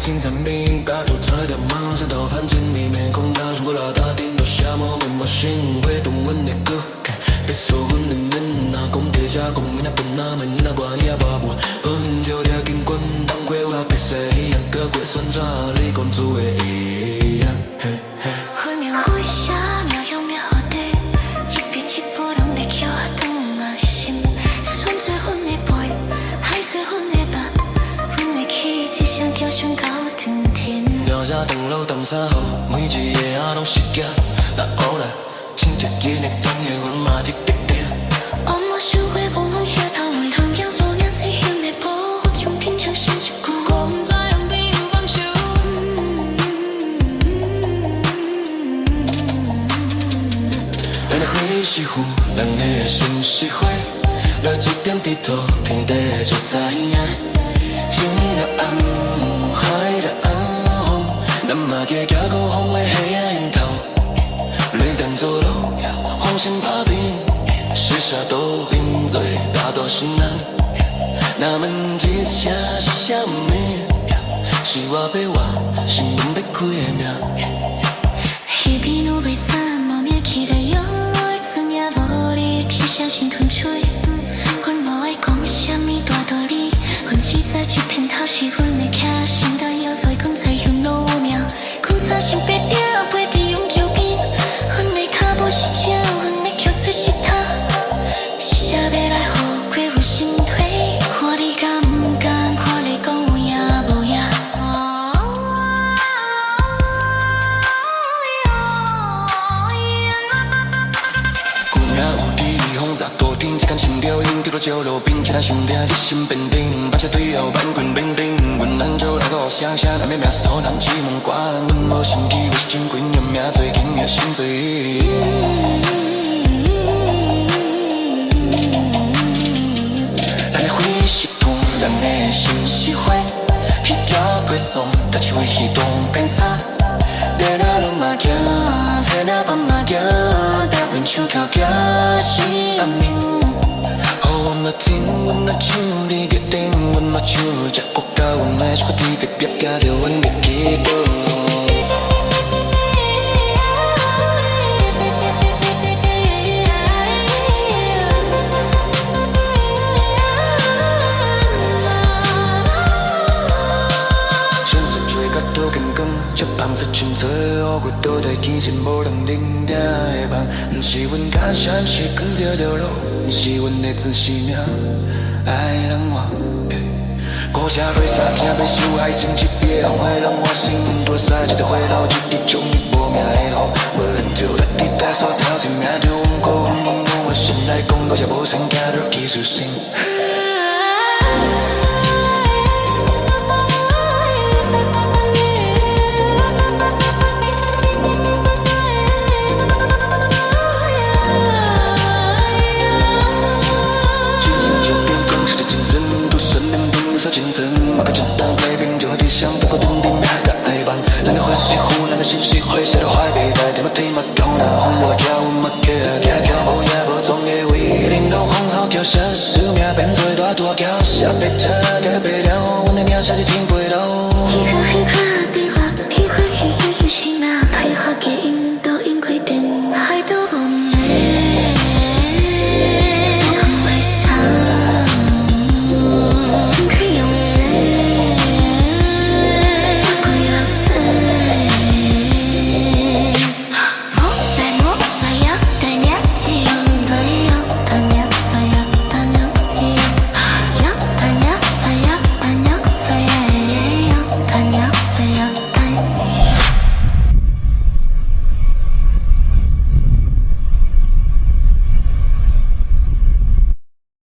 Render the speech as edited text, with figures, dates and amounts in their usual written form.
心在敏感，又在掉毛线头反正里面空荡，穿过了大顶到沙漠，默默心会动阮的歌，别说阮的人哪讲地下讲你那笨哪门你那管你也把握，很久的经滚，当归我比赛一样个鬼算账，你公主的一样。分秒为啥秒有秒地，一笔一步拢在叫我转我心，选做阮的背，害做阮的目，阮的气一声叫上到天天。鸟只长路谈啥好，每一个仔拢是假，那后来亲戚今日当夜阮嘛一直惊。我没想过无论遐头位，同样做娘子嫌的保护，用天向心一句，我不再用别人放手。咱的花是雨，咱的心是火，落一点低头，天地就知影。天若暗，海若暗，咱嘛加行过风的黑暗樱桃，雷电作路，风声打边，是啥都因做大大心难。若问一声是啥物命，是我要活，是阮要开的命。彼边路袂散，莫名期待永远存也无你，天上心吞吹。阮无爱讲啥物大道理，阮只知一片头是阮的脚，心到腰椎讲在向路有命，古早心白定飞伫永桥边，阮的脚步是鸟，阮的脚出石头，是啥要来予过阮心退？看你敢不敢，看你讲有影无影。旧名有你，风砸大顶，一间心跳因丢到石路边，一咱心痛，你心变顶，把车对后万棍变顶，阮咱做来个声声，咱要命数人一问关，阮无心机，我是真quên，命最紧也心最。咱的花是糖，咱的心是火，彼条过送，搭手的鱼动变衫，日仔拢嘛行，天仔밤嘛行，搭阮手翘行是暗暝。予阮嘛听，阮嘛唱你决定，阮嘛唱这国家，阮嘛是个天特别加着阮的祈祷。这밤出真多乌龟倒在见前无人认定的梦，不是阮假山是光这条路，不是阮的真性命，爱人我。古城落沙惊要受害，成一笔红花拢我心，多撒一条花路，一直种你无命的雨，阮就来伫大山头一命，着阮过阮我心来讲，搁只无算行着技术性。精神，马个简单改变，就和理想不够笃定，还在爱办。咱的花是雨，咱的心是火，写到海北带，天马地马高那红我跳，我马脚脚无也无总的位，领导皇后叫啥？生命变做大大桥，下北车隔壁了，阮的命下伫天背路，